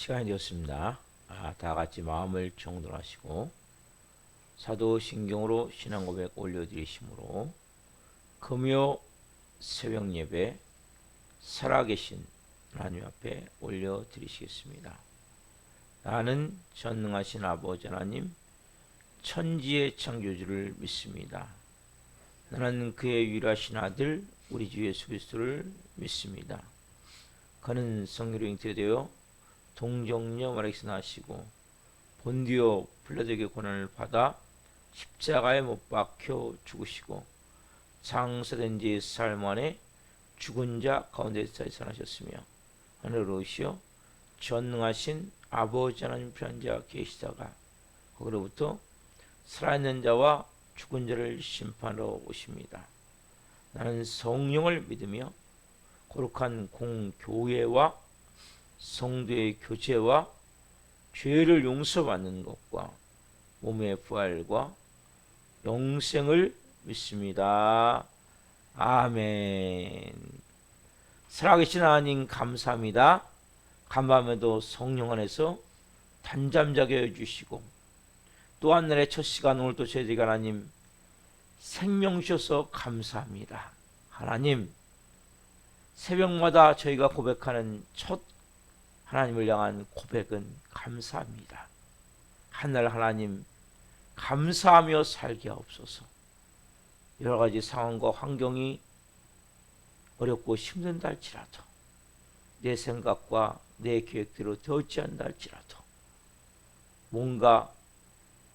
시간이 되었습니다. 다 같이 마음을 정돈하시고 사도신경으로 신앙고백 올려드리심으로 금요 새벽 예배 살아계신 하나님 앞에 올려드리시겠습니다. 나는 전능하신 아버지 하나님 천지의 창조주를 믿습니다. 나는 그의 유일하신 아들 우리 주 예수 그리스도를 믿습니다. 그는 성령으로 잉태되어 동정녀 마리아에서 나시고 본디오 빌라도에게 고난을 받아 십자가에 못 박혀 죽으시고 장사된 지 사흘 만에 죽은 자 가운데서 살아나셨으며 하늘로 오시어 전능하신 아버지 하나님 편한 자 계시다가 거기로부터 살아있는 자와 죽은 자를 심판하러 오십니다. 나는 성령을 믿으며 거룩한 공교회와 성도의 교제와 죄를 용서받는 것과 몸의 부활과 영생을 믿습니다. 아멘. 살아계신 하나님 감사합니다. 간밤에도 성령 안에서 단잠자게 해주시고 또 한 날의 첫 시간 오늘도 저희들이 하나님 생명 주셔서 감사합니다. 하나님 새벽마다 저희가 고백하는 첫 하나님을 향한 고백은 감사합니다. 한날 하나님 감사하며 살게 하옵소서. 여러 가지 상황과 환경이 어렵고 힘든다 할지라도 내 생각과 내 계획대로 되었지 않다 할지라도 뭔가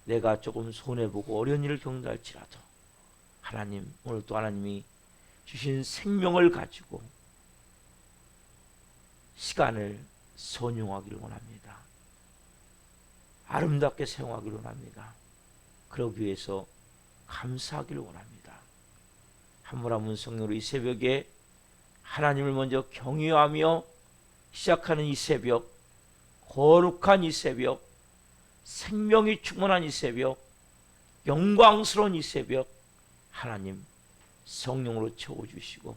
내가 조금 손해보고 어려운 일을 겪는다 할지라도 하나님 오늘도 하나님이 주신 생명을 가지고 시간을 선용하기를 원합니다. 아름답게 사용하기를 원합니다. 그러기 위해서 감사하기를 원합니다. 한 분 한 분 성령으로 이 새벽에 하나님을 먼저 경외하며 시작하는 이 새벽, 거룩한 이 새벽, 생명이 충만한 이 새벽, 영광스러운 이 새벽, 하나님 성령으로 채워주시고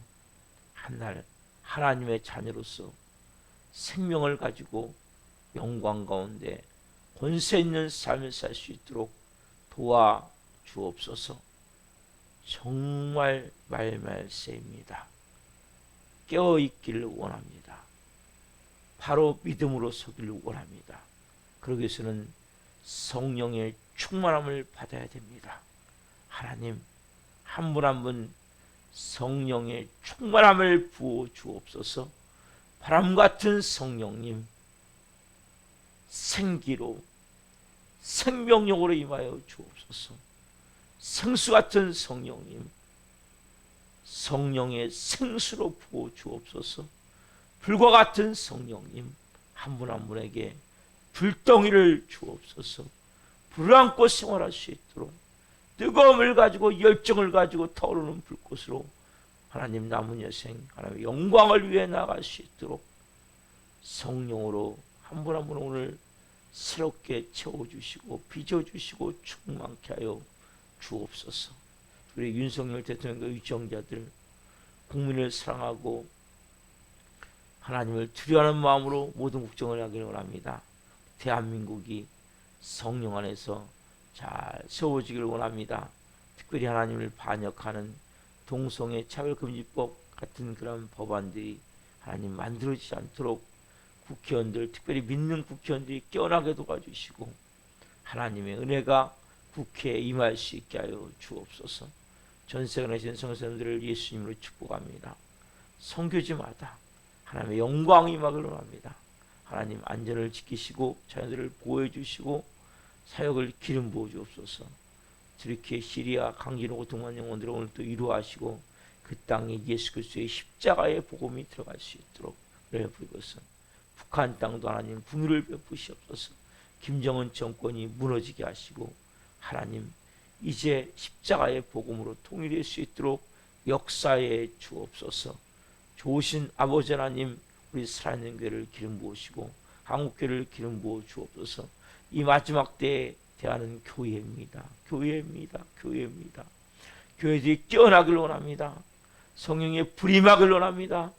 한날 하나님의 자녀로서 생명을 가지고 영광 가운데 권세 있는 삶을 살 수 있도록 도와주옵소서. 정말 말말세입니다. 깨어있기를 원합니다. 바로 믿음으로 서기를 원합니다. 그러기 위해서는 성령의 충만함을 받아야 됩니다. 하나님 한 분 한 분 성령의 충만함을 부어 주옵소서. 바람같은 성령님 생기로 생명력으로 임하여 주옵소서. 생수같은 성령님 성령의 생수로 부어 주옵소서. 불과 같은 성령님 한 분 한 분에게 불덩이를 주옵소서. 불을 안고 생활할 수 있도록 뜨거움을 가지고 열정을 가지고 타오르는 불꽃으로 하나님 남은 여생 하나님의 영광을 위해 나갈 수 있도록 성령으로 한 분 한 분 오늘 새롭게 채워주시고 빚어주시고 충만케 하여 주옵소서. 우리 윤석열 대통령과 의정자들 국민을 사랑하고 하나님을 두려워하는 마음으로 모든 국정을 하기를 원합니다. 대한민국이 성령 안에서 잘 세워지기를 원합니다. 특별히 하나님을 반역하는 동성애 차별금지법 같은 그런 법안들이 하나님 만들어지지 않도록 국회의원들 특별히 믿는 국회의원들이 깨어나게 도와주시고 하나님의 은혜가 국회에 임할 수 있게 하여 주옵소서. 전세가 내신 성도님들을 예수님으로 축복합니다. 선교지마다 하나님의 영광이 임하기를 원합니다. 하나님 안전을 지키시고 자녀들을 보호해 주시고 사역을 기름 부어 주옵소서. 트리키에 시리아 강진호 고통받는 영혼들을 오늘 또 위로하시고 그 땅에 예수 그리스도의 십자가의 복음이 들어갈 수 있도록 은혜 부리고서 북한 땅도 하나님 긍휼을 베푸시옵소서. 김정은 정권이 무너지게 하시고 하나님 이제 십자가의 복음으로 통일될 수 있도록 역사에 주옵소서. 좋으신 아버지 하나님 우리 살아있는 교회를 기름 부으시고 한국교회를 기름 부어 주옵소서. 이 마지막 때에 대하는 교회입니다. 교회입니다. 교회입니다. 교회들이 깨어나길 원합니다. 성령의 불이 임하길 원합니다.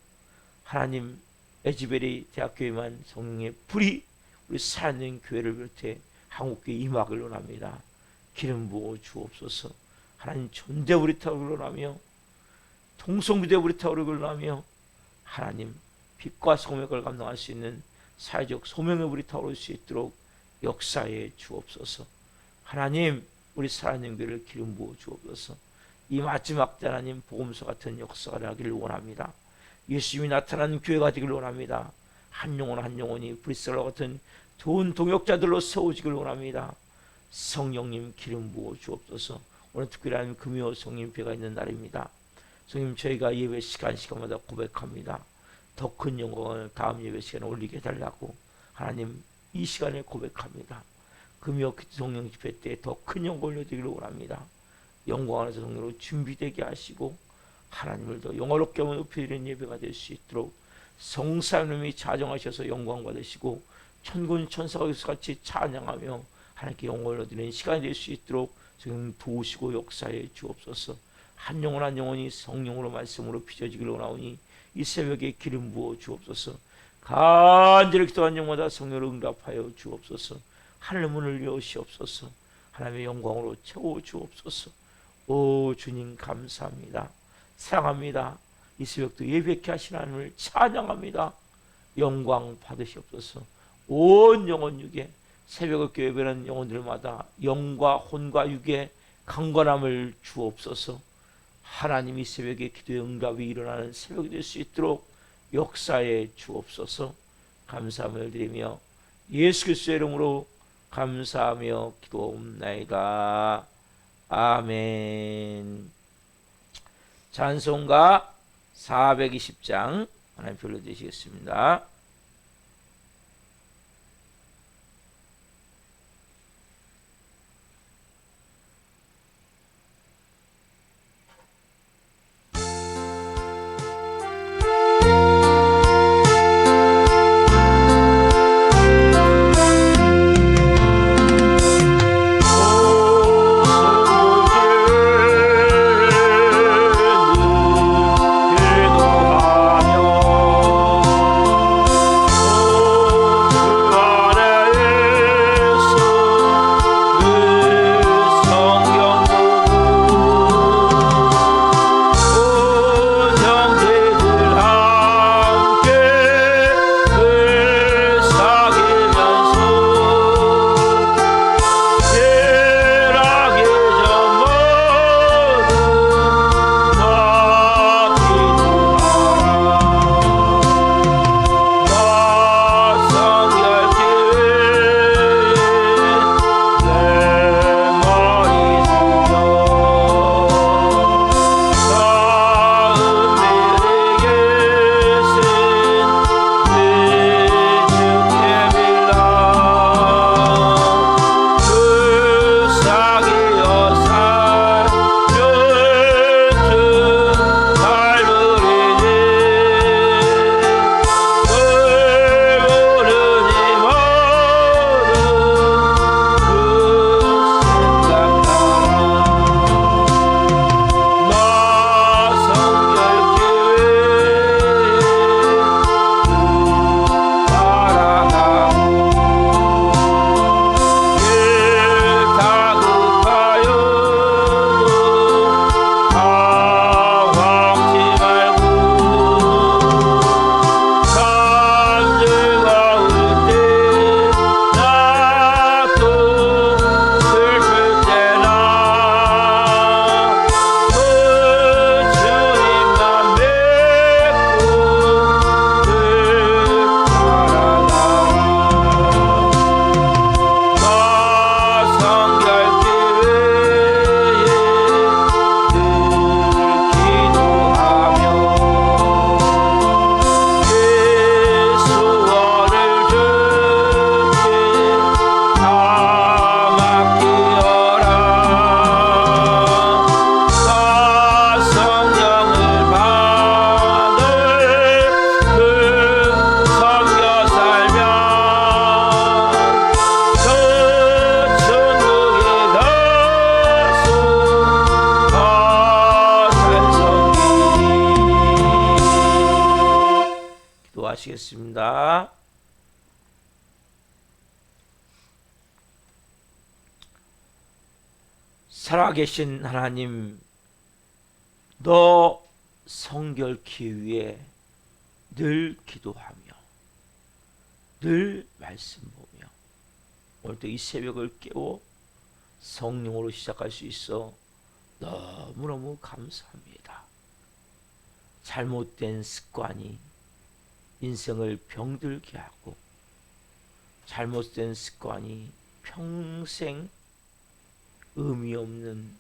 하나님 에즈베리 대학교에만 성령의 불이 우리 살아있는 교회를 비롯해 한국교회 임학을 원합니다. 기름 부어 주옵소서. 하나님 존대부리 타오르기 원하며 통성부대부리 타오르기 원하며 하나님 빛과 소명을 감당할 수 있는 사회적 소명의 불이 타오를 수 있도록 역사해 주옵소서. 하나님 우리 살아있는 교회를 기름 부어 주옵소서. 이 마지막 때 하나님 복음서 같은 역사가 나기를 원합니다. 예수님이 나타나는 교회가 되기를 원합니다. 한 영혼 한 영혼이 브리스라 같은 좋은 동역자들로 세워지기를 원합니다. 성령님 기름 부어 주옵소서. 오늘 특별히 하나님 금요 성령 예배가 있는 날입니다. 성령 저희가 예배 시간마다 고백합니다. 더 큰 영광을 다음 예배 시간에 올리게 해달라고 하나님 이 시간에 고백합니다. 금요 성령 집회 때 더 큰 영광을 올려드리기를 원합니다. 영광 안에서 성령으로 준비되게 하시고 하나님을 더 영화롭게 높이는 예배가 될 수 있도록 성사님이 자정하셔서 영광 받으시고 천군 천사가 같이 찬양하며 하나님께 영광을 얻는 시간이 될 수 있도록 지금 도우시고 역사해 주옵소서. 한 영혼 한 영혼이 성령으로 말씀으로 빚어지기를 원하오니 이 새벽에 기름 부어 주옵소서. 간절히 기도한 영마다 성령으로 응답하여 주옵소서. 하늘 문을 여시옵소서. 하나님의 영광으로 채워 주옵소서. 오 주님 감사합니다. 사랑합니다. 이 새벽도 예배케 하신 하나님을 찬양합니다. 영광 받으시옵소서. 온 영혼 육에 새벽을 예배하는 영혼들마다 영과 혼과 육에 강건함을 주옵소서. 하나님 이 새벽에 기도의 응답이 일어나는 새벽이 될 수 있도록 역사해 주옵소서. 감사함을 드리며 예수 그리스도의 이름으로 감사하며 기도옵나이다. 아멘. 찬송가 420장 하나님 불러주시겠습니다. 기도하시겠습니다. 살아계신 하나님, 너 성결케 위해 늘 기도하며 늘 말씀 보며 오늘도 이 새벽을 깨워 성령으로 시작할 수 있어 너무너무 감사합니다. 잘못된 습관이 인생을 병들게 하고 잘못된 습관이 평생 의미 없는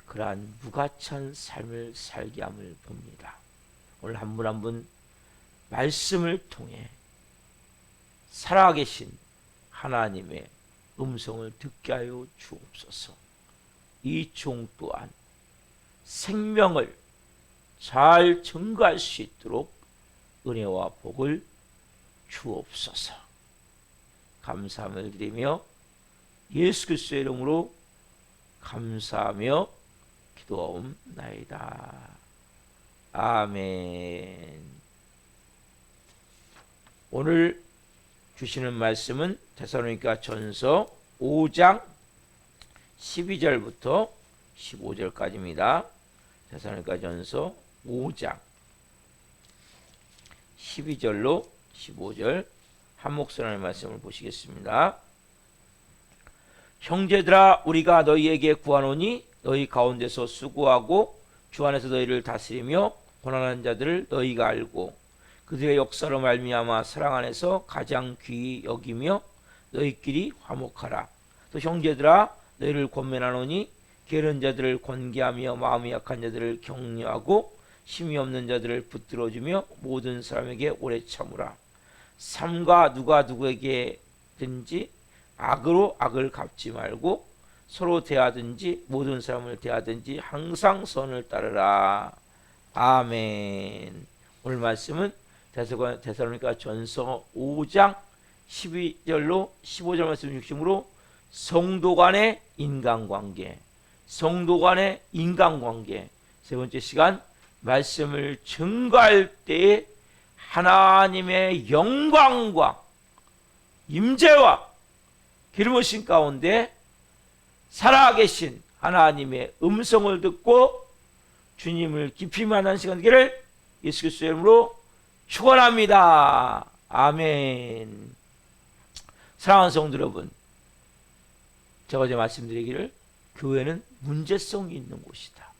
그러한 무가치한 삶을 살게 함을 봅니다. 오늘 한 분 한 분 말씀을 통해 살아계신 하나님의 음성을 듣게 하여 주옵소서. 이 종 또한 생명을 잘 증거할 수 있도록 은혜와 복을 주옵소서. 감사함을 드리며 예수 그리스도의 이름으로 감사하며 기도하옵나이다. 아멘. 오늘 주시는 말씀은 데살로니가 전서 5장 12절부터 15절까지입니다. 데살로니가 전서 5장 12절로 15절 한 목소리의 말씀을 보시겠습니다. 형제들아, 우리가 너희에게 구하노니 너희 가운데서 수고하고 주 안에서 너희를 다스리며 고난하는 자들을 너희가 알고 그들의 역사로 말미암아 사랑 안에서 가장 귀히 여기며 너희끼리 화목하라. 또 형제들아, 너희를 권면하노니 게으른 자들을 권계하며 마음이 약한 자들을 격려하고 힘이 없는 자들을 붙들어주며 모든 사람에게 오래 참으라. 삼가 누가 누구에게든지 악으로 악을 갚지 말고 서로 대하든지 모든 사람을 대하든지 항상 선을 따르라. 아멘. 오늘 말씀은 데살로니가 전서 5장 12절로 15절 말씀 중심으로 성도 간의 인간관계, 성도 간의 인간관계. 세 번째 시간 말씀을 증거할 때에 하나님의 영광과 임재와 기름부으심 가운데 살아계신 하나님의 음성을 듣고 주님을 깊이 만나는 시간 되기를 예수 그리스도의 이름으로 축원합니다. 아멘. 사랑하는 성도 여러분, 제가 어제 말씀드리기를 교회는 문제성이 있는 곳이다.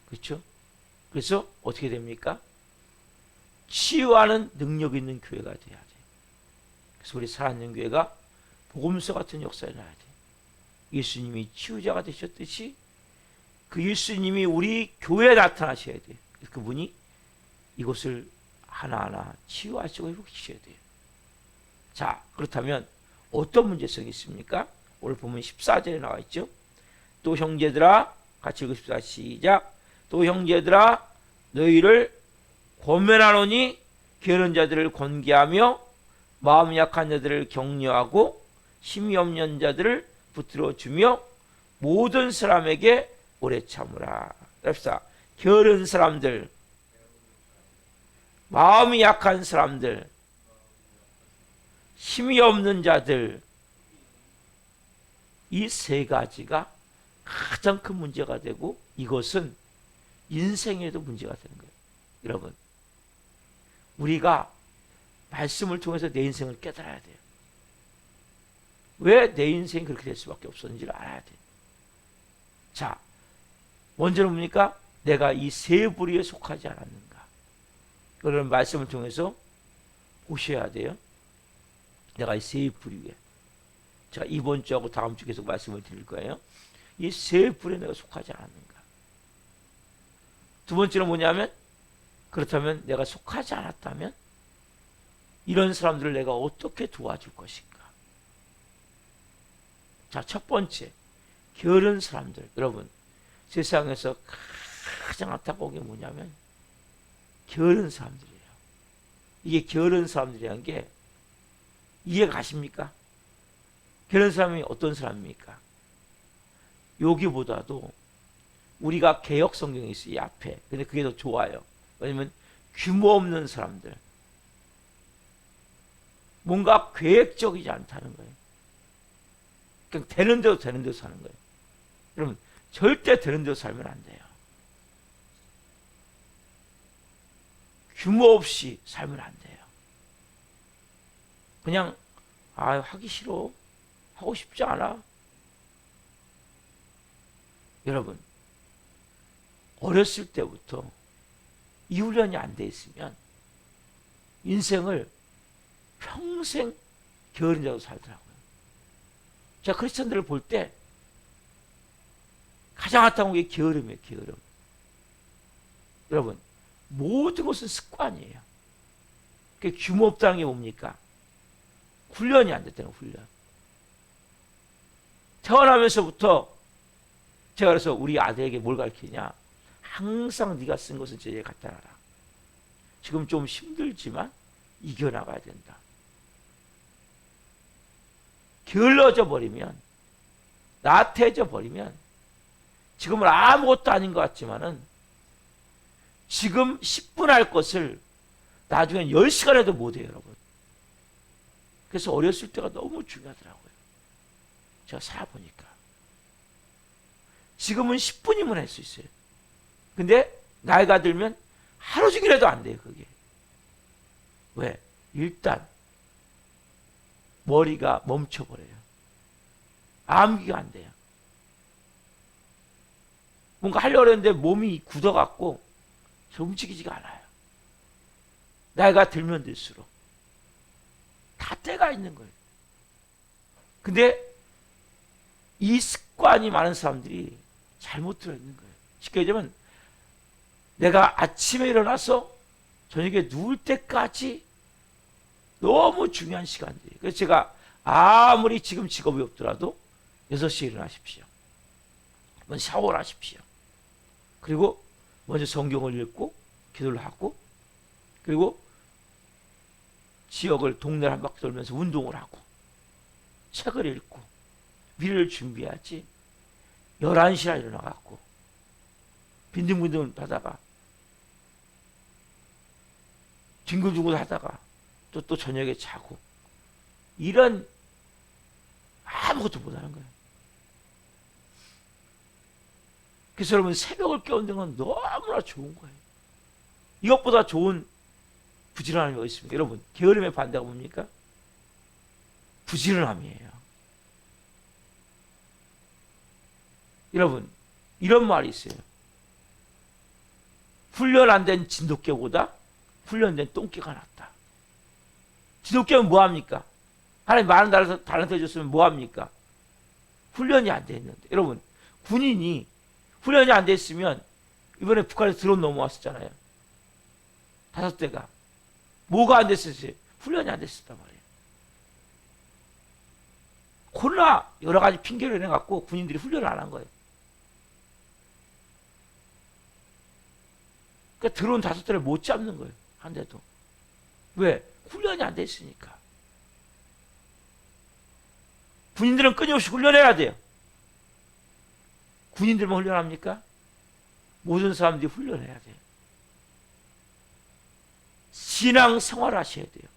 그렇죠? 그래서 어떻게 됩니까? 치유하는 능력 있는 교회가 돼야 돼. 그래서 우리 살아있는 교회가 복음서 같은 역사를 해야 돼. 예수님이 치유자가 되셨듯이 그 예수님이 우리 교회에 나타나셔야 돼. 그분이 이곳을 하나하나 치유하시고 회복시켜야 돼요. 자, 그렇다면 어떤 문제성이 있습니까? 오늘 보면 14절에 나와 있죠. 또 형제들아, 같이 읽읍시다. 시작. 또 형제들아, 너희를 권면하노니 게으른 자들을 권계하며 마음 약한 자들을 격려하고 힘이 없는 자들을 붙들어 주며 모든 사람에게 오래 참으라. 그럽시다. 게으른 사람들, 마음이 약한 사람들, 힘이 없는 자들, 이 세 가지가 가장 큰 문제가 되고 이것은 인생에도 문제가 되는 거예요. 여러분, 우리가 말씀을 통해서 내 인생을 깨달아야 돼요. 왜 내 인생이 그렇게 될 수밖에 없었는지를 알아야 돼요. 자, 먼저는 뭡니까? 내가 이 세 부류에 속하지 않았는가? 그런 말씀을 통해서 보셔야 돼요. 내가 이 세 부류에, 제가 이번 주하고 다음 주 계속 말씀을 드릴 거예요. 이 세 부류에 내가 속하지 않았는가? 두 번째는 뭐냐면, 그렇다면 내가 속하지 않았다면 이런 사람들을 내가 어떻게 도와줄 것인가? 자, 첫 번째, 게으른 사람들. 여러분, 세상에서 가장 안타까운 게 뭐냐면 게으른 사람들이에요. 이게 게으른 사람들이라는 게 이해가 가십니까? 게으른 사람이 어떤 사람입니까? 여기보다도 우리가 개역 성경이 있어요, 이 앞에. 근데 그게 더 좋아요. 왜냐면 규모 없는 사람들, 뭔가 계획적이지 않다는 거예요. 그냥 되는 대로 사는 거예요. 여러분, 절대 되는 대로 살면 안 돼요. 규모 없이 살면 안 돼요. 그냥 하기 싫어. 하고 싶지 않아. 여러분, 어렸을 때부터 이 훈련이 안 돼 있으면 인생을 평생 게으른 자로 살더라고요. 제가 크리스천들을 볼 때 가장 안타까운 게 게으름이에요. 게으름. 여러분, 모든 것은 습관이에요. 그 규모 없다는 게 뭡니까? 훈련이 안 됐다는 훈련. 태어나면서부터 제가 그래서 우리 아들에게 뭘 가르치냐? 항상 네가 쓴 것은 제게 갖다 놔라. 지금 좀 힘들지만 이겨나가야 된다. 게을러져 버리면, 나태해져 버리면 지금은 아무것도 아닌 것 같지만은 지금 10분 할 것을 나중엔 10시간 해도 못해요, 여러분. 그래서 어렸을 때가 너무 중요하더라고요. 제가 살아보니까. 지금은 10분이면 할 수 있어요. 근데 나이가 들면 하루 종일 해도 안 돼요, 그게. 왜? 일단 머리가 멈춰버려요. 암기가 안 돼요. 뭔가 하려고 했는데 몸이 굳어갖고 움직이지가 않아요. 나이가 들면 들수록 다 때가 있는 거예요. 근데 이 습관이 많은 사람들이 잘못 들어있는 거예요. 쉽게 얘기하면 내가 아침에 일어나서 저녁에 누울 때까지 너무 중요한 시간들이에요. 그래서 제가 아무리 지금 직업이 없더라도 6시에 일어나십시오. 먼저 샤워를 하십시오. 그리고 먼저 성경을 읽고 기도를 하고, 그리고 지역을 동네를 한 바퀴 돌면서 운동을 하고 책을 읽고 미래를 준비하지. 11시나 일어나갖고 빈둥빈둥 하다가 뒹굴뒹굴 하다가 또 저녁에 자고, 이런 아무것도 못하는 거예요. 그래서 여러분, 새벽을 깨우는 건 너무나 좋은 거예요. 이것보다 좋은 부지런함이 어디 있습니까? 여러분, 게으름의 반대가 뭡니까? 부지런함이에요. 여러분, 이런 말이 있어요. 훈련 안 된 진돗개보다 훈련된 똥개가 낫다. 진돗개는 뭐합니까? 하나님 많은 달란트 줬으면 뭐합니까? 훈련이 안 돼 있는데. 여러분, 군인이 훈련이 안 돼 있으면, 이번에 북한에서 드론 넘어왔었잖아요. 5대가. 뭐가 안 됐었어요? 훈련이 안 됐었단 말이에요. 코로나 여러 가지 핑계를 내갖고 군인들이 훈련을 안 한 거예요. 그러니까 드론 5대를 못 잡는 거예요. 한 대도. 왜? 훈련이 안 돼 있으니까. 군인들은 끊임없이 훈련해야 돼요. 군인들만 훈련합니까? 모든 사람들이 훈련해야 돼요. 신앙 생활 하셔야 돼요.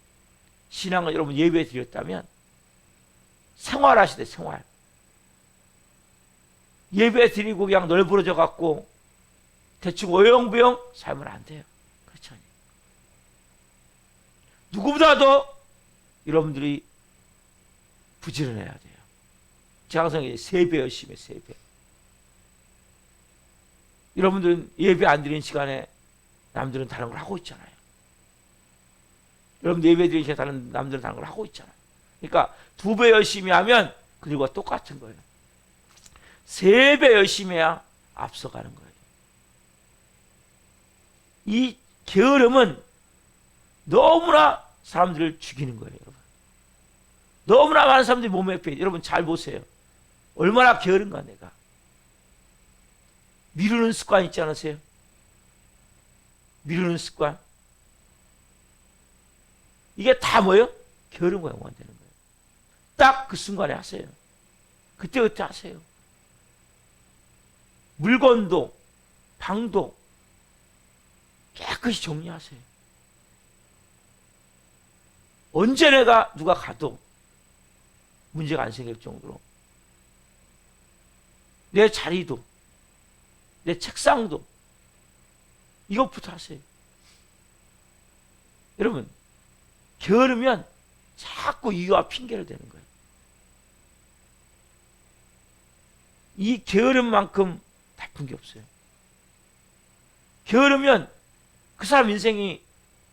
신앙을 여러분 예배 드렸다면 생활 하셔야 돼요. 생활. 예배 드리고 그냥 널브러져 갖고 대충 어영부영 살면 안 돼요. 그렇죠? 누구보다도 여러분들이 부지런해야 돼요. 제가 항상 3배 열심히 해요. 3배. 여러분들은 예배 안 드리는 시간에 남들은 다른 걸 하고 있잖아요. 여러분들 예배 드리는 시간에 남들은 다른 걸 하고 있잖아요. 그러니까 2배 열심히 하면 그들과 똑같은 거예요. 3배 열심히 해야 앞서가는 거예요. 이 게으름은 너무나 사람들을 죽이는 거예요, 여러분. 너무나 많은 사람들이 몸에 빼. 여러분 잘 보세요. 얼마나 게으른가 내가. 미루는 습관 있지 않으세요? 미루는 습관. 이게 다 뭐예요? 게으름과 연관되는 거예요. 딱 그 순간에 하세요. 그때 하세요. 물건도 방도 깨끗이 정리하세요. 언제 내가 누가 가도 문제가 안 생길 정도로 내 자리도 내 책상도 이것부터 하세요. 여러분, 게으르면 자꾸 이유와 핑계를 대는 거예요. 이 게으름만큼 나쁜 게 없어요. 게으르면 그 사람 인생이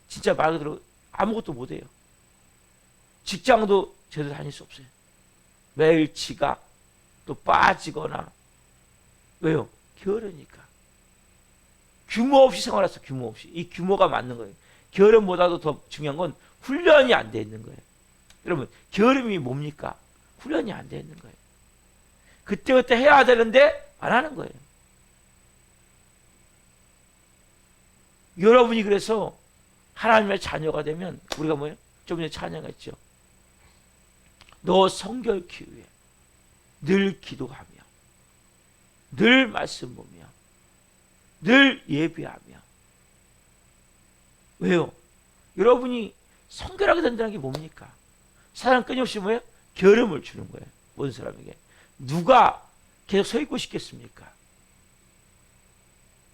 진짜 말 그대로 아무것도 못해요. 직장도 제대로 다닐 수 없어요. 매일 지각 또 빠지거나. 왜요? 게으르니까. 규모 없이 생활했어. 규모 없이. 이 규모가 맞는 거예요. 게으름보다도 더 중요한 건 훈련이 안 돼 있는 거예요. 여러분, 게으름이 뭡니까? 훈련이 안 돼 있는 거예요. 그때그때 해야 되는데 안 하는 거예요. 여러분이 그래서 하나님의 자녀가 되면 우리가 뭐예요? 좀 전에 찬양했죠. 너 성결 기후에 늘 기도하며 늘 말씀 보며 늘 예배하며. 왜요? 여러분이 성결하게 된다는 게 뭡니까? 사람 끊임없이 뭐예요? 게으름을 주는 거예요. 모든 사람에게. 누가 계속 서 있고 싶겠습니까?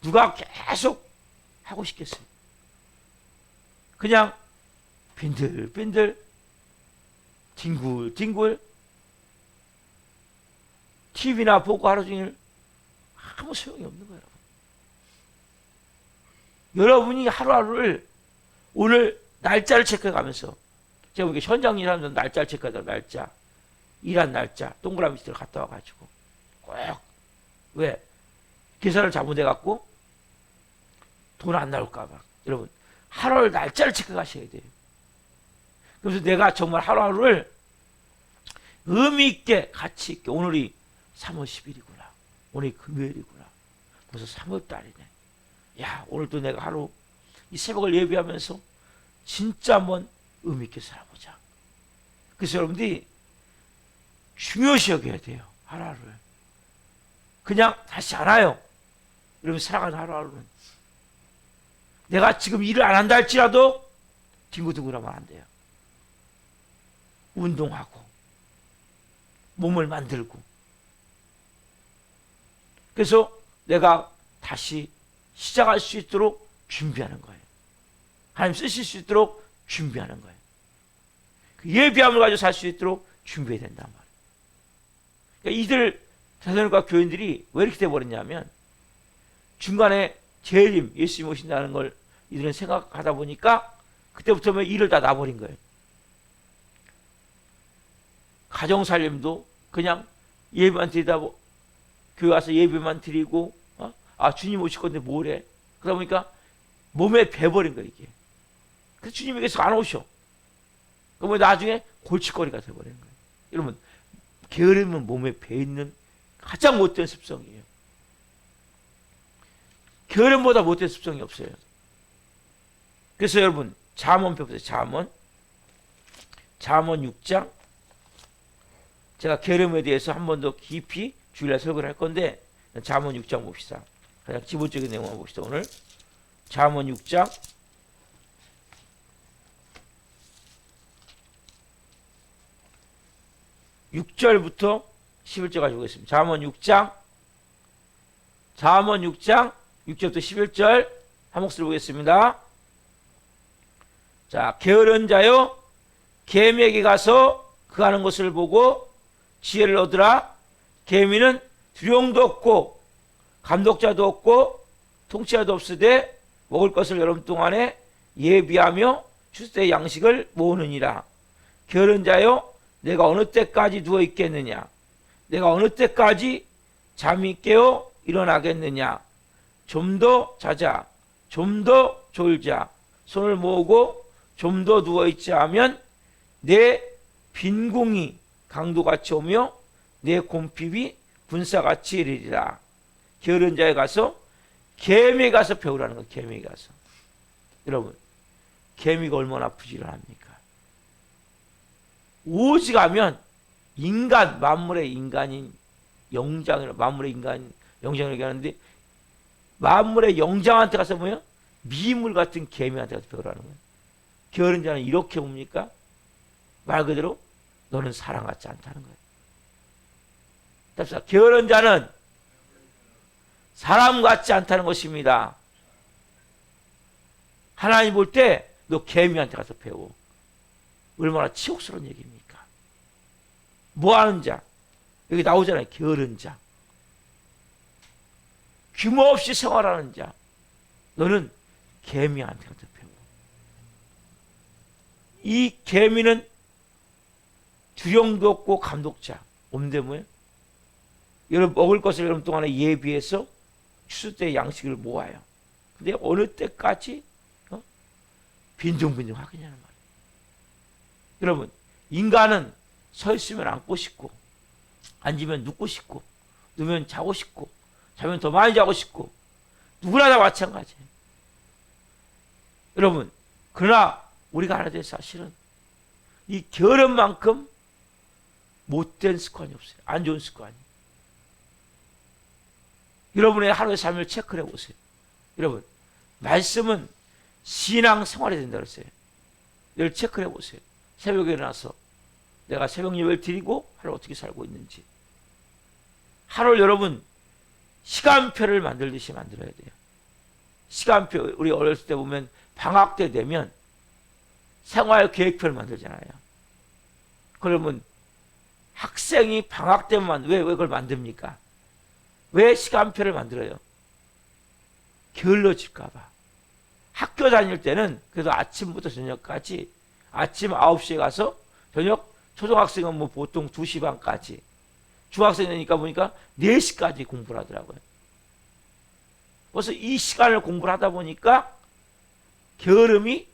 누가 계속 하고 싶겠어요? 그냥 빈들빈들 뒹굴뒹굴 TV나 보고 하루 종일 아무 소용이 없는 거예요. 여러분이 하루하루를 오늘 날짜를 체크해 가면서, 제가 보기에 현장 일하면서 날짜를 체크하다, 날짜, 일한 날짜, 동그라미 밑으로 갔다 와가지고 꼭, 왜? 계산을 잘못해 갖고 돈 안 나올까봐. 여러분, 하루를 날짜를 체크해 가셔야 돼요. 그래서 내가 정말 하루하루를 의미 있게, 가치 있게, 오늘이 3월 10일이구나. 오늘이 금요일이구나. 벌써 3월 달이네. 야, 오늘도 내가 하루 이 새벽을 예배하면서 진짜 한번 의미 있게 살아보자. 그래서 여러분들이 중요시 여겨야 돼요. 하루하루를. 그냥 다시 안 와요. 여러분, 살아가는 하루하루는. 내가 지금 일을 안 한다 할지라도 뒹굴뒹굴하면 안 돼요. 운동하고 몸을 만들고. 그래서 내가 다시 시작할 수 있도록 준비하는 거예요. 하나님 쓰실 수 있도록 준비하는 거예요. 그 예비함을 가지고 살 수 있도록 준비해야 된단 말이에요. 그러니까 이들 자선과 교인들이 왜 이렇게 돼버렸냐면, 중간에 재림, 예수님 오신다는 걸 이들은 생각하다 보니까 그때부터 일을 다 놔버린 거예요. 가정살림도 그냥 예배만 드리다 교회 와서 예배만 드리고, 주님 오실 건데 뭘 해? 그러다 보니까 몸에 배버린 거예요, 이게. 그래서 주님에게서 안 오셔. 그러면 나중에 골칫거리가 돼버리는 거예요. 여러분, 게으름은 몸에 배있는 가장 못된 습성이에요. 게으름보다 못된 습성이 없어요. 그래서 여러분, 잠언 펴보세요. 잠언 6장. 제가 게으름에 대해서 한 번 더 깊이 주일날 설교를 할 건데, 잠언 6장 봅시다. 가장 기본적인 내용만 봅시다. 오늘 잠언 6장 6절부터 11절까지 보겠습니다. 잠언 6장 6절부터 11절 한 목소리 보겠습니다. 자, 게으른 자여, 개미에게 가서 그 하는 것을 보고 지혜를 얻으라. 개미는 두령도 없고 감독자도 없고 통치자도 없으되 먹을 것을 여름 동안에 예비하며 추수때 양식을 모으느니라. 게으른 자여, 내가 어느 때까지 누워 있겠느냐? 내가 어느 때까지 잠이 깨어 일어나겠느냐? 좀 더 자자, 좀 더 졸자, 손을 모으고 좀 더 누워 있자 하면 내 빈궁이 강도같이 오며 내 곰핍이 군사같이 이르리라. 게으른 자에 가서, 개미에 가서 배우라는 거예요. 개미에 가서. 여러분, 개미가 얼마나 부지런합니까? 오직 하면 인간, 만물의 인간인 영장이라고, 만물의 인간 영장이라고 얘기하는데, 만물의 영장한테 가서 뭐예요? 미물 같은 개미한테 가서 배우라는 거예요. 게으른 자는 이렇게 뭡니까? 말 그대로 너는 사랑받지 않다는 거예요. 답사, 게으른 자는 사람 같지 않다는 것입니다. 하나님 볼 때 너 개미한테 가서 배워. 얼마나 치욕스러운 얘기입니까? 뭐하는 자, 여기 나오잖아요. 게으른 자, 규모 없이 생활하는 자, 너는 개미한테 가서 배워. 이 개미는 주령도 없고 감독자 없는데 뭐예요? 여러분 먹을 것을 여러분 동안에 예비해서 추수 때 양식을 모아요. 근데 어느 때까지 빈둥빈둥 하겠냐는 말이에요. 여러분, 인간은 서 있으면 앉고 싶고, 앉으면 눕고 싶고, 누우면 자고 싶고, 자면 더 많이 자고 싶고, 누구나 다 마찬가지예요. 여러분, 그러나 우리가 알아야 될 사실은 이 게으름만큼 못된 습관이 없어요. 안 좋은 습관이. 여러분의 하루의 삶을 체크해 보세요. 여러분, 말씀은 신앙 생활이 된다 그랬어요. 늘 체크해 보세요. 새벽에 일어나서 내가 새벽 예배를 드리고 하루 어떻게 살고 있는지. 하루를 여러분 시간표를 만들듯이 만들어야 돼요. 시간표, 우리 어렸을 때 보면 방학 때 되면 생활 계획표를 만들잖아요. 그러면 학생이 방학 때만 왜 그걸 만듭니까? 왜 시간표를 만들어요? 게을러질까 봐. 학교 다닐 때는 그래도 아침부터 저녁까지 아침 9시에 가서 저녁, 초등학생은 뭐 보통 2시 반까지, 중학생이니까 보니까 4시까지 공부를 하더라고요. 그래서 이 시간을 공부를 하다 보니까 게으름이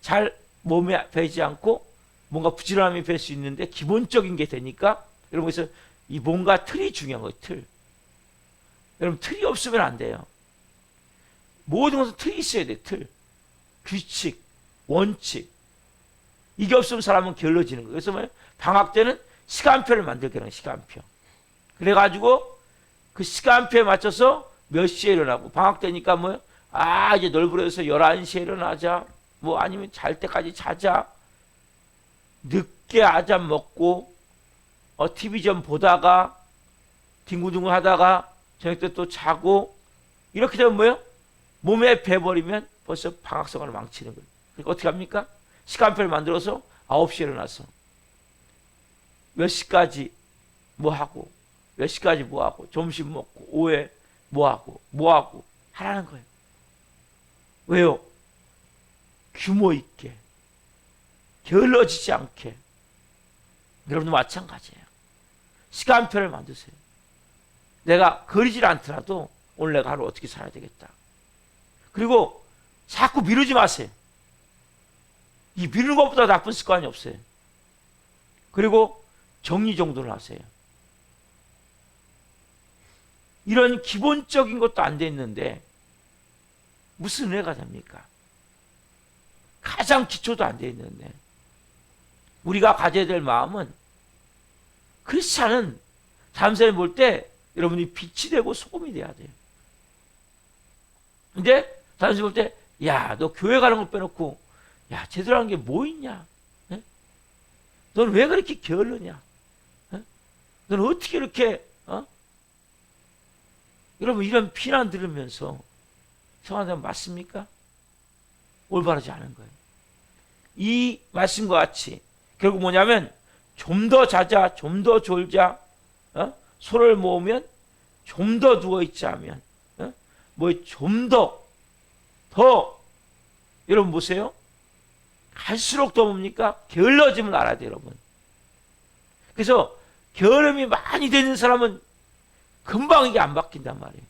잘 몸에 배지 않고 뭔가 부지런함이 뵐 수 있는데 기본적인 게 되니까, 여러분, 그래서 이 뭔가 틀이 중요한 거예요. 틀. 여러분, 틀이 없으면 안 돼요. 모든 것은 틀이 있어야 돼. 틀, 규칙, 원칙. 이게 없으면 사람은 게을러지는 거예요. 그래서 뭐예요? 방학 때는 시간표를 만들게 하는 시간표. 그래가지고 그 시간표에 맞춰서 몇 시에 일어나고, 방학 때니까 뭐예요? 이제 널브러져서 11시에 일어나자. 뭐 아니면 잘 때까지 자자. 늦게 아점 먹고 TV 좀 보다가 뒹굴뒹굴 하다가 저녁 때 또 자고, 이렇게 되면 뭐예요? 몸에 배버리면 벌써 방학 생활을 망치는 거예요. 그러니까 어떻게 합니까? 시간표를 만들어서 9시에 일어나서 몇 시까지 뭐 하고, 몇 시까지 뭐 하고, 점심 먹고, 오후에 뭐 하고 하라는 거예요. 왜요? 규모 있게, 게을러지지 않게. 여러분도 마찬가지예요. 시간표를 만드세요. 내가 거리질 않더라도 오늘 내가 하루 어떻게 살아야 되겠다. 그리고 자꾸 미루지 마세요. 이 미루는 것보다 나쁜 습관이 없어요. 그리고 정리정돈을 하세요. 이런 기본적인 것도 안 돼 있는데 무슨 은혜가 됩니까? 가장 기초도 안 돼 있는데. 우리가 가져야 될 마음은, 크리스찬은 다음 사람이 볼 때 여러분이 빛이 되고 소금이 돼야 돼요. 근데 다른 사람이 볼 때, 야, 너 교회 가는 거 빼놓고, 야, 제대로 하는 게 뭐 있냐? 에? 넌 왜 그렇게 게을르냐? 에? 넌 어떻게 이렇게, 여러분, 이런 비난 들으면서 성화되면 맞습니까? 올바르지 않은 거예요. 이 말씀과 같이 결국 뭐냐면, 좀 더 자자, 좀 더 졸자, 소를 모으면 좀 더 누워있자 하면, 뭐 좀 더 여러분 보세요. 갈수록 더 뭡니까? 게을러짐을 알아야 돼요, 여러분. 그래서 게으름이 많이 되는 사람은 금방 이게 안 바뀐단 말이에요.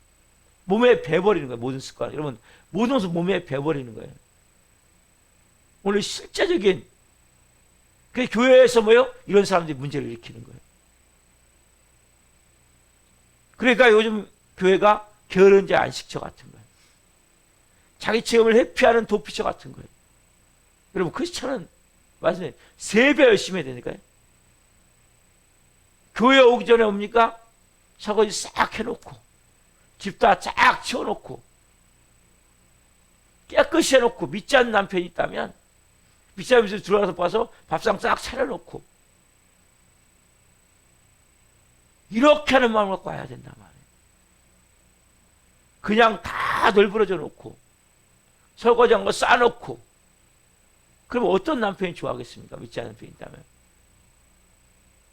몸에 배버리는 거예요, 모든 습관. 여러분, 모든 것을 몸에 배버리는 거예요. 오늘 실제적인, 그 교회에서 뭐예요? 이런 사람들이 문제를 일으키는 거예요. 그러니까 요즘 교회가 게으른 자 안식처 같은 거예요. 자기 체험을 회피하는 도피처 같은 거예요. 여러분, 크리스찬은 말씀해 3배 열심히 해야 되니까요. 교회 오기 전에 옵니까? 설거지 싹 해놓고, 집 다 쫙 치워놓고, 깨끗이 해놓고, 믿지 않는 남편이 있다면 믿지 않는 집에 들어가서 봐서 밥상 싹 차려놓고, 이렇게 하는 마음을 갖고 와야 된단 말이에요. 그냥 다 널브러져 놓고 설거지한 거 싸놓고 그럼 어떤 남편이 좋아하겠습니까? 믿지 않는 편이 있다면.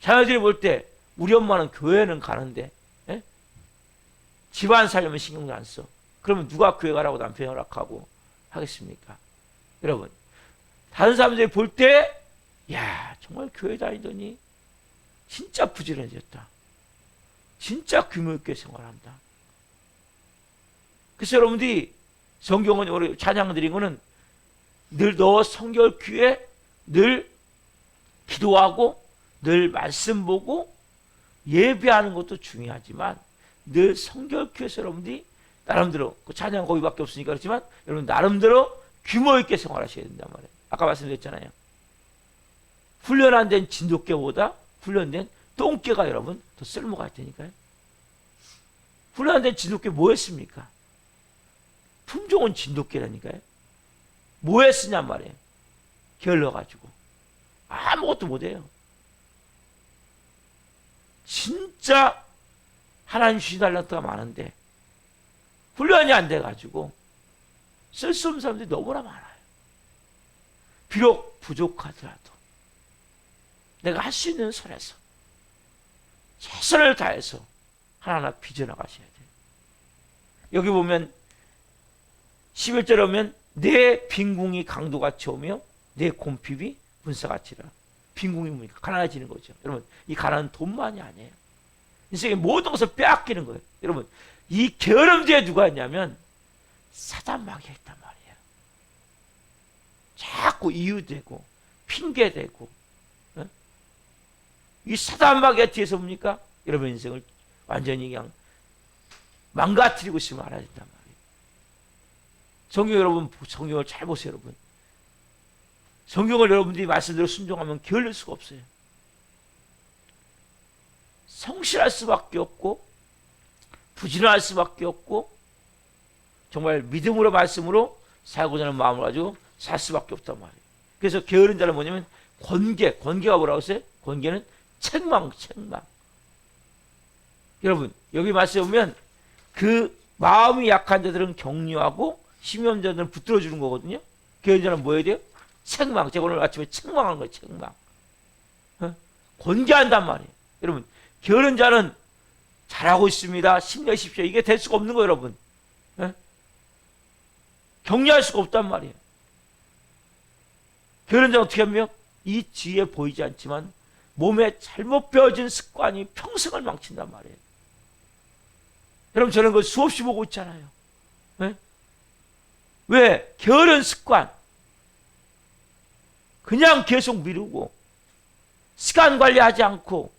자녀들이 볼 때 우리 엄마는 교회는 가는데 예? 집안 살려면 신경도 안 써. 그러면 누가 교회 가라고 남편이 허락하고 하겠습니까? 여러분 다른 사람들이 볼 때 야 정말 교회 다니더니 진짜 부지런해졌다. 진짜 규모 있게 생활한다. 그래서 여러분들이 성경은 우리 찬양 드린 거는 늘 너 성결 귀에 늘 기도하고 늘 말씀 보고 예배하는 것도 중요하지만 늘 성결 귀에서 여러분들이 나름대로 그 찬양 거기밖에 없으니까 그렇지만 여러분 나름대로 규모 있게 생활하셔야 된단 말이에요. 아까 말씀드렸잖아요. 훈련 안 된 진돗개보다 훈련된 똥개가 여러분 더 쓸모가 있다니까요. 훈련 안 된 진돗개 뭐 했습니까? 품종은 진돗개라니까요. 뭐 했으냔 말이에요. 게을러가지고 아무것도 못해요. 진짜 하나님 주신 달란트가 많은데 훈련이 안 돼가지고 쓸 수 없는 사람들이 너무나 많아요. 비록 부족하더라도 내가 할 수 있는 선에서 최선을 다해서 하나하나 빚어나가셔야 돼요. 여기 보면 11절에 보면 내 빈궁이 강도같이 오며 내 곰핍이 분사같이라. 빈궁이 뭡니까? 가난해지는 거죠. 여러분 이 가난은 돈만이 아니에요. 인생의 모든 것을 빼앗기는 거예요. 여러분 이 게으름 뒤에 누가 있냐면 사단마귀가 있단 말이에요. 자꾸 이유되고 핑계대고 이 사단마귀가 뒤에서 뭡니까? 여러분 인생을 완전히 그냥 망가뜨리고 있으면 알아야 된단 말이에요. 성경 여러분 성경을 잘 보세요. 여러분 성경을 여러분들이 말씀대로 순종하면 게을릴 수가 없어요. 성실할 수밖에 없고 부지런할 수밖에 없고 정말 믿음으로 말씀으로 살고자 하는 마음을 가지고 살 수밖에 없단 말이에요. 그래서 게으른 자는 뭐냐면 권계가 뭐라고 했어요? 권계는 책망. 여러분 여기 말씀에 보면 그 마음이 약한 자들은 격려하고 힘이 없는 자들은 붙들어 주는 거거든요. 게으른 자는 뭐 해야 돼요? 책망. 제가 오늘 아침에 책망하는 거예요. 책망. 권계한단 말이에요. 여러분 게으른 자는 잘하고 있습니다. 힘내십시오. 이게 될 수가 없는 거예요. 여러분 격려할 수가 없단 말이에요. 게으른 자는 어떻게 하며 이 지혜에 보이지 않지만 몸에 잘못 배워진 습관이 평생을 망친단 말이에요. 여러분 저는 그걸 수없이 보고 있잖아요. 왜? 게으른 습관. 그냥 계속 미루고 시간 관리하지 않고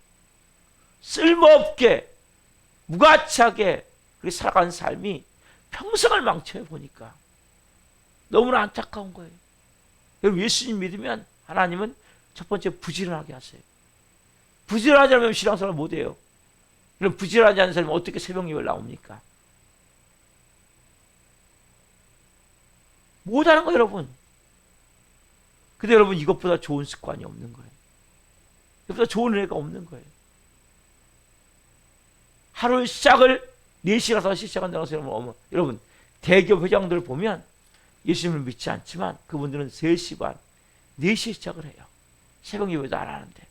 쓸모없게 무가치하게 그렇게 살아가는 삶이 평생을 망쳐요. 보니까 너무나 안타까운 거예요. 여러분 예수님 믿으면 하나님은 첫 번째 부지런하게 하세요. 부지런하지 않으면 신앙생활 못해요. 그럼 부지런하지 않은 사람이 어떻게 새벽 예배를 나옵니까? 못하는 거예요. 여러분. 근데 여러분 이것보다 좋은 습관이 없는 거예요. 이것보다 좋은 은혜가 없는 거예요. 하루의 시작을 4시나 5시 시작한다고 생각하면 여러분 대기업 회장들 보면 예수님을 믿지 않지만 그분들은 3시 반, 4시에 시작을 해요. 새벽 예배도 안 하는데.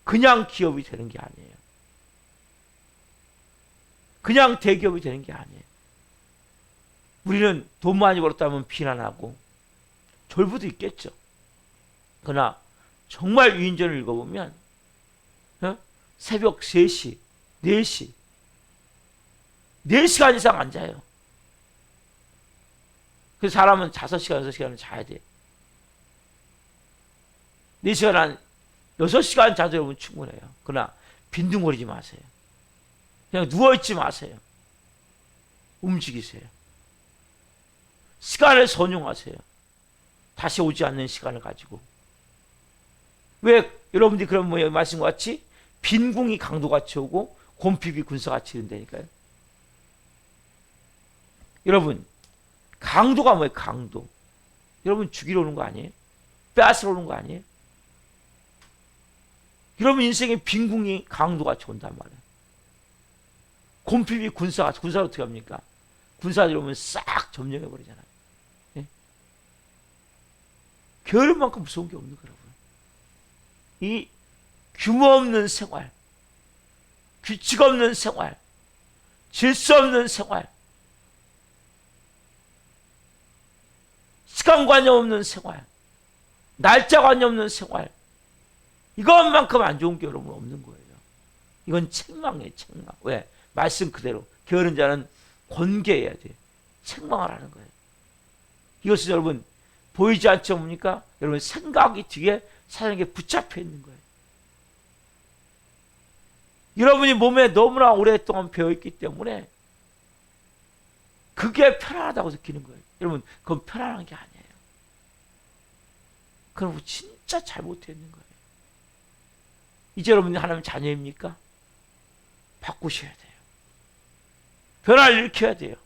그냥 기업이 되는 게 아니에요. 그냥 대기업이 되는 게 아니에요. 우리는 돈 많이 벌었다면 비난하고 졸부도 있겠죠. 그러나 정말 위인전을 읽어보면 새벽 3시, 4시 4시간 이상 안 자요. 그 사람은 5시간, 6시간은 자야 돼요. 4시간 한 6시간 자도 여러분 충분해요. 그러나 빈둥거리지 마세요. 그냥 누워있지 마세요. 움직이세요. 시간을 선용하세요. 다시 오지 않는 시간을 가지고. 왜 여러분들이 그런 말씀과 같이 빈궁이 강도같이 오고 곰핍이 군사같이 이른다니까요. 여러분 강도가 뭐예요? 강도. 여러분 죽이러 오는 거 아니에요? 빼앗으러 오는 거 아니에요? 여러분 인생의 빈궁이 강도같이 온단 말이에요. 곰핍이 군사로 어떻게 합니까? 군사들이 오면 싹 점령해 버리잖아요. 예? 게으름만큼 무서운 게 없는 거라고요. 이 규모 없는 생활, 규칙 없는 생활, 질서 없는 생활, 시간관념 없는 생활, 날짜관념 없는 생활, 이것만큼 안 좋은 게 여러분 없는 거예요. 이건 책망이에요, 책망. 왜? 말씀 그대로 게으른 자는 권계해야 돼요. 책망을 하는 거예요. 이것은 여러분 보이지 않죠, 뭡니까? 여러분 생각이 뒤에 사람에게 붙잡혀 있는 거예요. 여러분이 몸에 너무나 오랫동안 배어있기 때문에 그게 편안하다고 느끼는 거예요. 여러분 그건 편안한 게 아니에요. 그럼 진짜 잘못되어 있는 거예요. 이제 여러분이 하나님 자녀입니까? 바꾸셔야 돼요. 변화를 일으켜야 돼요.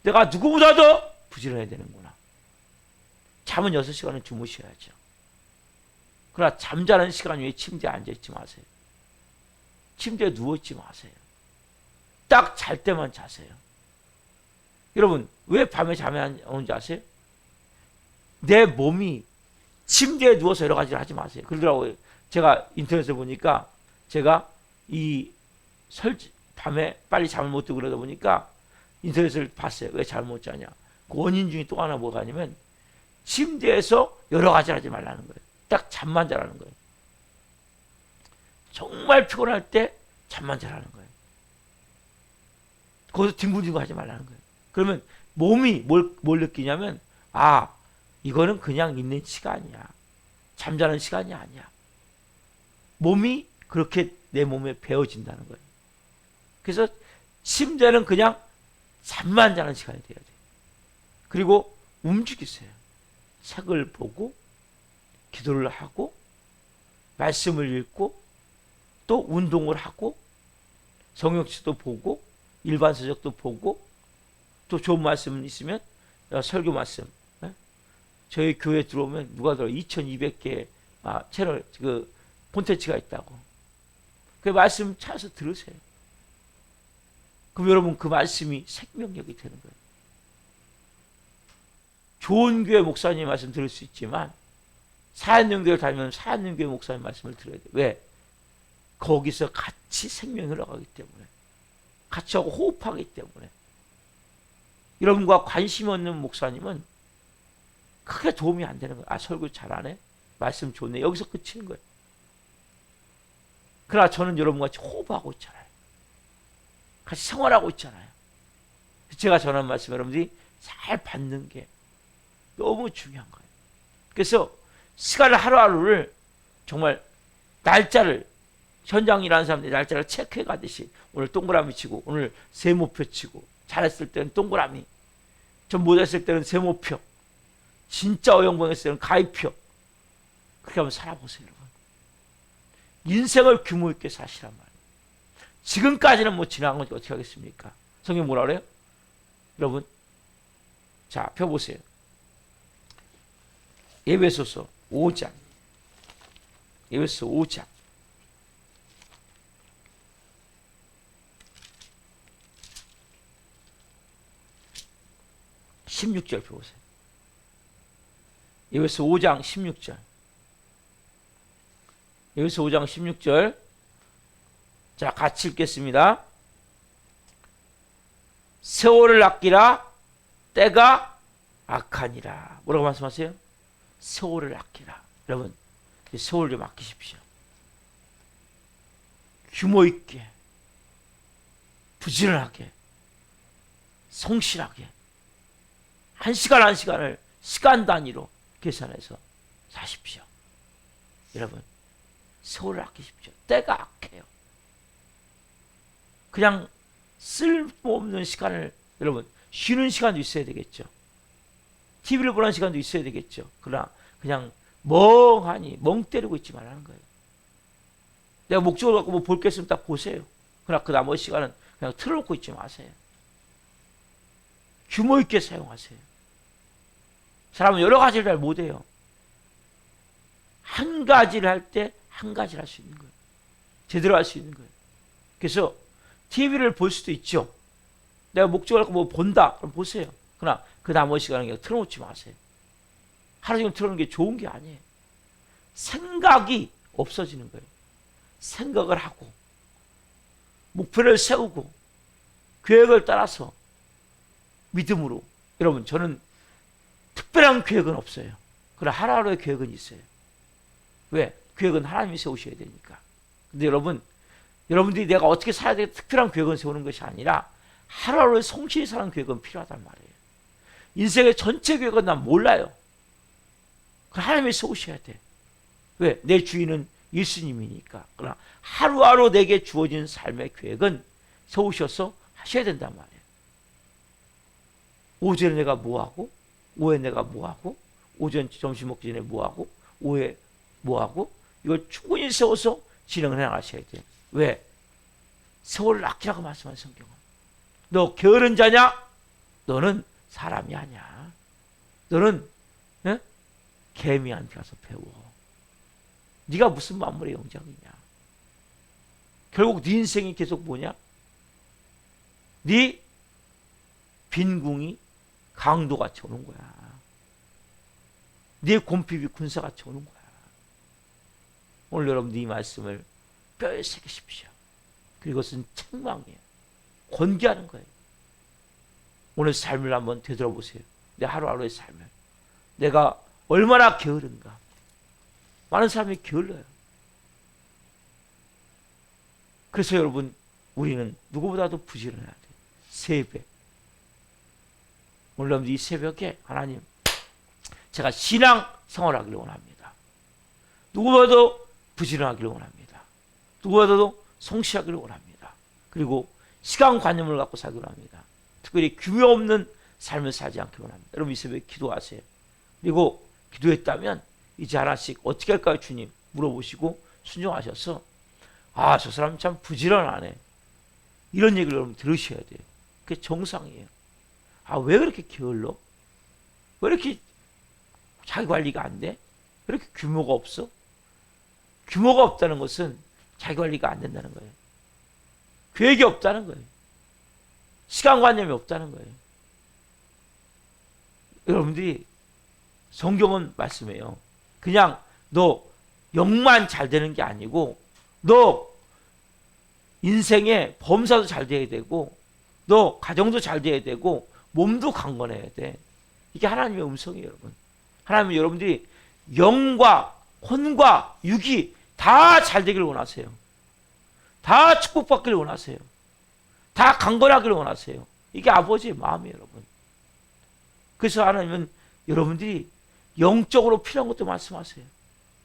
내가 누구보다도 부지런해야 되는구나. 잠은 6시간은 주무셔야죠. 그러나 잠자는 시간 위에 침대에 앉아있지 마세요. 침대에 누워있지 마세요. 딱 잘 때만 자세요. 여러분 왜 밤에 잠이 안 오는지 아세요? 내 몸이 침대에 누워서 여러 가지를 하지 마세요. 그러더라고요. 제가 인터넷에 보니까 제가 밤에 빨리 잠을 못 자고 그러다 보니까 인터넷을 봤어요. 왜 잠을 못 자냐. 그 원인 중에 또 하나 뭐가 아니면 침대에서 여러 가지를 하지 말라는 거예요. 딱 잠만 자라는 거예요. 정말 피곤할 때 잠만 자라는 거예요. 거기서 뒹굴뒹굴 하지 말라는 거예요. 그러면 몸이 뭘 느끼냐면 이거는 그냥 있는 시간이야. 잠자는 시간이 아니야. 몸이 그렇게 내 몸에 배어진다는 거예요. 그래서 침대는 그냥 잠만 자는 시간이 돼야 돼요. 그리고 움직이세요. 책을 보고 기도를 하고 말씀을 읽고 또 운동을 하고 성경책도 보고 일반 서적도 보고 또 좋은 말씀 있으면 설교 말씀. 저희 교회 들어오면 누가 들어 2200개 채널 그 콘텐츠가 있다고. 그 말씀 찾아서 들으세요. 그럼 여러분 그 말씀이 생명력이 되는 거예요. 좋은 교회 목사님 말씀 들을 수 있지만 사안연교회를 다니면 사안연교회 목사님 말씀을 들어야 돼요. 왜? 거기서 같이 생명이 흘러가기 때문에 같이 하고 호흡하기 때문에 여러분과 관심 없는 목사님은 크게 도움이 안 되는 거예요. 설교 잘하네. 말씀 좋네. 여기서 끝이는 거예요. 그러나 저는 여러분과 같이 호흡하고 있잖아요. 같이 생활하고 있잖아요. 제가 전한 말씀 여러분들이 잘 받는 게 너무 중요한 거예요. 그래서 시간을 하루하루를 정말 날짜를 현장 일하는 사람들이 날짜를 체크해 가듯이 오늘 동그라미 치고 오늘 세모표 치고 잘했을 때는 동그라미 좀 못했을 때는 세모표 진짜 어영부영했을 때는 가위표 그렇게 한번 살아보세요. 여러분. 인생을 규모 있게 사시란 말이에요. 지금까지는 뭐 지나간 건 어떻게 하겠습니까? 성경 뭐라 그래요? 여러분 자 펴보세요. 에베소서 5장 에베소서 5장 16절 펴보세요. 에베소 5장 16절 에베소 5장 16절 자 같이 읽겠습니다. 세월을 아끼라 때가 악하니라. 뭐라고 말씀하세요? 세월을 아끼라. 여러분 세월 좀 아끼십시오. 규모 있게 부지런하게 성실하게 한 시간 한 시간을 시간 단위로 계산해서 사십시오. 여러분 세월을 아끼십시오. 때가 악해요. 그냥 쓸모없는 시간을 여러분 쉬는 시간도 있어야 되겠죠. TV를 보는 시간도 있어야 되겠죠. 그러나 그냥 멍하니 멍 때리고 있지 말라는 거예요. 내가 목적을 갖고 뭐 볼 게 있으면 딱 보세요. 그러나 그 나머지 시간은 그냥 틀어놓고 있지 마세요. 규모 있게 사용하세요. 사람은 여러 가지를 잘 못해요. 한 가지를 할 때 한 가지를 할 수 있는 거예요. 제대로 할 수 있는 거예요. 그래서 TV를 볼 수도 있죠. 내가 목적을 갖고 뭐 본다. 그럼 보세요. 그러나 그 나머지 시간은 그냥 틀어놓지 마세요. 하루 종일 틀어놓는 게 좋은 게 아니에요. 생각이 없어지는 거예요. 생각을 하고 목표를 세우고 계획을 따라서 믿음으로. 여러분, 저는 특별한 계획은 없어요. 그러나 하루하루의 계획은 있어요. 왜? 계획은 하나님이 세우셔야 되니까. 근데 여러분들이 내가 어떻게 살아야 되겠다 특별한 계획은 세우는 것이 아니라 하루하루의 성실히 사는 계획은 필요하단 말이에요. 인생의 전체 계획은 난 몰라요. 하나님이 세우셔야 돼. 왜? 내 주인은 예수님이니까. 그러나 하루하루 내게 주어진 삶의 계획은 세우셔서 하셔야 된단 말이에요. 오전에 내가 뭐하고, 오후에 내가 뭐하고, 오전 점심 먹기 전에 뭐하고, 오후에 뭐하고, 이걸 충분히 세워서 진행을 해나가셔야 돼요. 왜? 세월을 아끼라고 말씀한 성경은. 너 게으른 자냐? 너는 사람이 아니야. 너는 개미한테 가서 배워. 네가 무슨 만물의 영장이냐. 결국 네 인생이 계속 뭐냐? 네 빈궁이 강도같이 오는 거야. 네 곰핍이 군사같이 오는 거야. 오늘 여러분들 이 말씀을 뼈에 새기십시오. 그리고 그것은 책망이에요. 권고하는 거예요. 오늘 삶을 한번 되돌아보세요. 내 하루하루의 삶을. 내가 얼마나 게으른가. 많은 사람이 게을러요. 그래서 여러분, 우리는 누구보다도 부지런해야 돼요. 새벽. 오늘 여러분들 이 새벽에 하나님, 제가 신앙 생활하기를 원합니다. 누구보다도 부지런하기를 원합니다. 누구보다도 성실하기를 원합니다. 그리고 시간관념을 갖고 살기를 합니다. 특별히 규모 없는 삶을 살지 않기를 원합니다. 여러분 이 새벽에 기도하세요. 그리고 기도했다면 이제 하나씩 어떻게 할까요 주님? 물어보시고 순종하셔서 아, 저 사람 참 부지런하네. 이런 얘기를 여러분 들으셔야 돼요. 그게 정상이에요. 아, 왜 그렇게 게을러? 왜 이렇게 자기 관리가 안 돼? 왜 이렇게 규모가 없어? 규모가 없다는 것은 자기 관리가 안 된다는 거예요. 계획이 없다는 거예요. 시간관념이 없다는 거예요. 여러분들이 성경은 말씀해요. 그냥 너 영만 잘 되는 게 아니고 너 인생에 범사도 잘 돼야 되고 너 가정도 잘 돼야 되고 몸도 강건해야 돼. 이게 하나님의 음성이에요, 여러분. 하나님은 여러분들이 영과 혼과 육이 다 잘 되기를 원하세요. 다 축복받기를 원하세요. 다 강건하기를 원하세요. 이게 아버지의 마음이에요, 여러분. 그래서 하나님은 여러분들이 영적으로 필요한 것도 말씀하세요.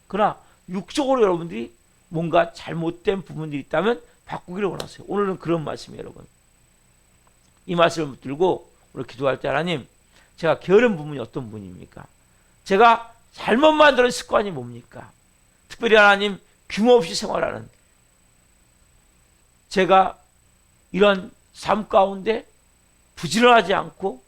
그러나 육적으로 여러분들이 뭔가 잘못된 부분들이 있다면 바꾸기를 원하세요. 오늘은 그런 말씀이에요, 여러분. 이 말씀을 붙들고 오늘 기도할 때 하나님, 제가 게으른 부분이 어떤 부분입니까? 제가 잘못 만드는 습관이 뭡니까? 특별히 하나님, 규모 없이 생활하는 제가 이런 삶 가운데 부지런하지 않고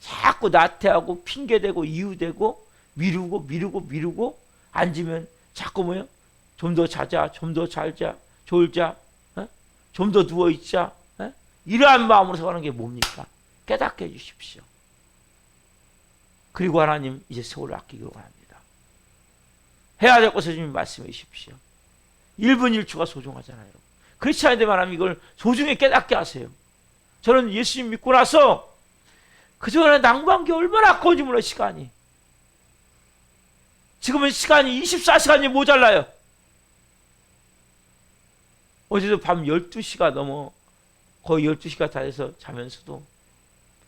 자꾸 나태하고 핑계대고 이유대고 미루고 앉으면 자꾸 뭐요? 좀 더 자자, 좀 더 잘자, 졸자, 좀 더 누워있자. 이러한 마음으로 생활하는 게 뭡니까? 깨닫게 해주십시오. 그리고 하나님, 이제 세월을 아끼기로 합니다. 해야 될 것을 주님 말씀해 주십시오. 1분 1초가 소중하잖아요. 그렇지 않은데 말하면 이걸 소중히 깨닫게 하세요. 저는 예수님 믿고 나서 그전에 낭비한 게 얼마나 아까운지 몰라요, 시간이. 지금은 시간이 24시간이 모자라요. 어제도 밤 12시가 넘어 거의 12시가 다 돼서 자면서도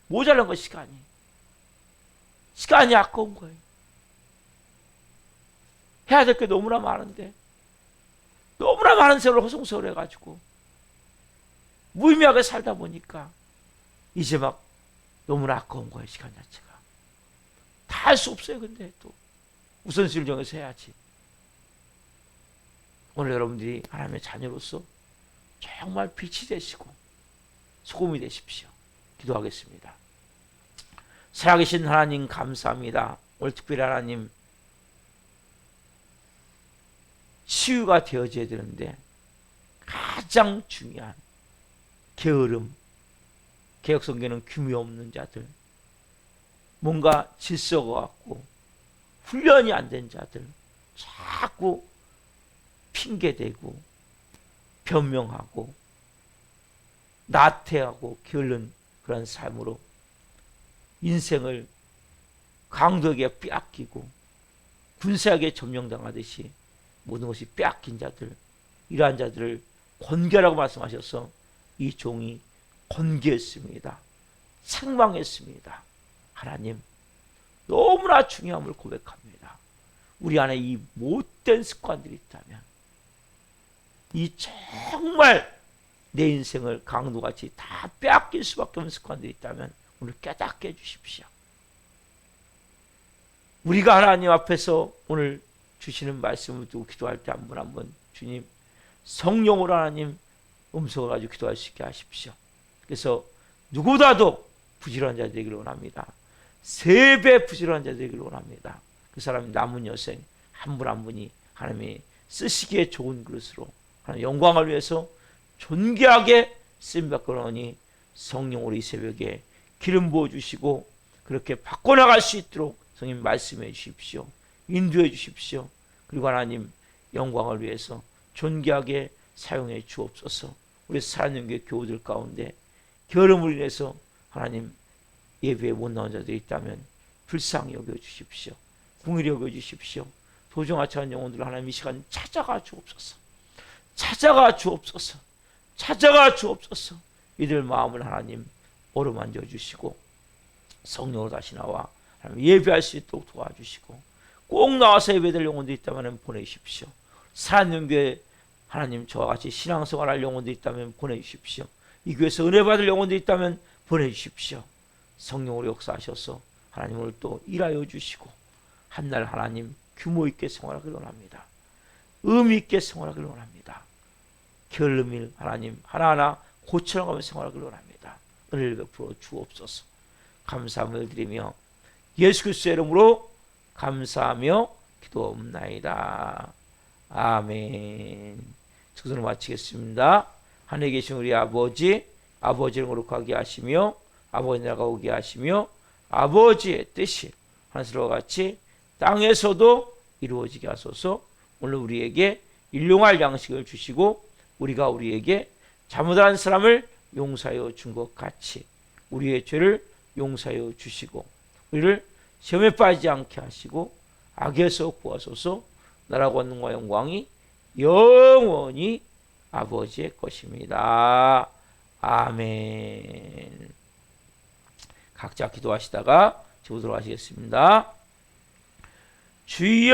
모자란 거 시간이. 시간이 아까운 거예요. 해야 될 게 너무나 많은데 너무나 많은 세월을 허송세월해가지고 무의미하게 살다 보니까 이제 막 너무나 아까운 거예요, 시간 자체가. 다 할 수 없어요. 근데 또 우선순위를 정해서 해야지. 오늘 여러분들이 하나님의 자녀로서 정말 빛이 되시고 소금이 되십시오. 기도하겠습니다. 살아계신 하나님 감사합니다. 오늘 특별히 하나님, 치유가 되어져야 되는데 가장 중요한 게으름, 개혁성경에는 규미 없는 자들, 뭔가 질서가 없고 훈련이 안 된 자들, 자꾸 핑계대고 변명하고 나태하고 게으른 그런 삶으로 인생을 강도에게 빼앗기고 군사에게 점령당하듯이 모든 것이 빼앗긴 자들, 이러한 자들을 권계라고 말씀하셔서 이 종이 권계했습니다. 책망했습니다. 하나님, 너무나 중요함을 고백합니다. 우리 안에 이 못된 습관들이 있다면, 이 정말 내 인생을 강도같이 다 빼앗길 수밖에 없는 습관들이 있다면 오늘 깨닫게 해주십시오. 우리가 하나님 앞에서 오늘 주시는 말씀을 두고 기도할 때 한 분 한 분, 주님, 성령으로 하나님 음성을 가지고 기도할 수 있게 하십시오. 그래서 누구보다도 부지런한 자 되기를 원합니다. 3배 부지런한 자 되기를 원합니다. 그 사람이 남은 여생 한 분 한 분이 하나님이 쓰시기에 좋은 그릇으로 하나님 영광을 위해서 존귀하게 쓰임받고 나오니 성령으로 이 새벽에 기름 부어주시고 그렇게 바꿔나갈 수 있도록 성님 말씀해 주십시오. 인도해 주십시오. 그리고 하나님 영광을 위해서 존귀하게 사용해 주옵소서. 우리 사랑연계 교우들 가운데 게으름을 인해서 하나님 예배에 못 나온 자들이 있다면 불쌍히 여겨주십시오. 궁일히 여겨주십시오. 도정하지 않은 영혼들을 하나님 이 시간 찾아가 주옵소서. 찾아가 주옵소서. 찾아가 주옵소서. 이들 마음을 하나님 어루만져 주시고 성령으로 다시 나와 하나님 예배할 수 있도록 도와주시고 꼭 나와서 예배될 영혼들이 있다면 보내주십시오. 사랑연계 하나님 저와 같이 신앙생활할 영혼들이 있다면 보내주십시오. 이 교회에서 은혜 받을 영혼들이 있다면 보내주십시오. 성령으로 역사하셔서 하나님 오늘 또 일하여 주시고 한날 하나님 규모 있게 생활하기를 원합니다. 의미 있게 생활하기를 원합니다. 게을름일 하나님 하나하나 고쳐나가며 생활하기를 원합니다. 은혜를 베풀어 주옵소서. 감사함을 드리며 예수 그리스도의 이름으로 감사하며 기도옵나이다. 아멘. 축도를 마치겠습니다. 하늘에 계신 우리 아버지, 아버지를 거룩하게 하시며 아버지 나라가 오게 하시며 아버지의 뜻이 하늘과 같이 땅에서도 이루어지게 하소서. 오늘 우리에게 일용할 양식을 주시고 우리가 우리에게 잘못한 사람을 용서하여 준 것 같이 우리의 죄를 용서하여 주시고 우리를 시험에 빠지지 않게 하시고 악에서 구하소서. 나라와 권능과 영광이 영원히 아버지의 것입니다. 아멘. 각자 기도하시다가 기도하시겠습니다. 주여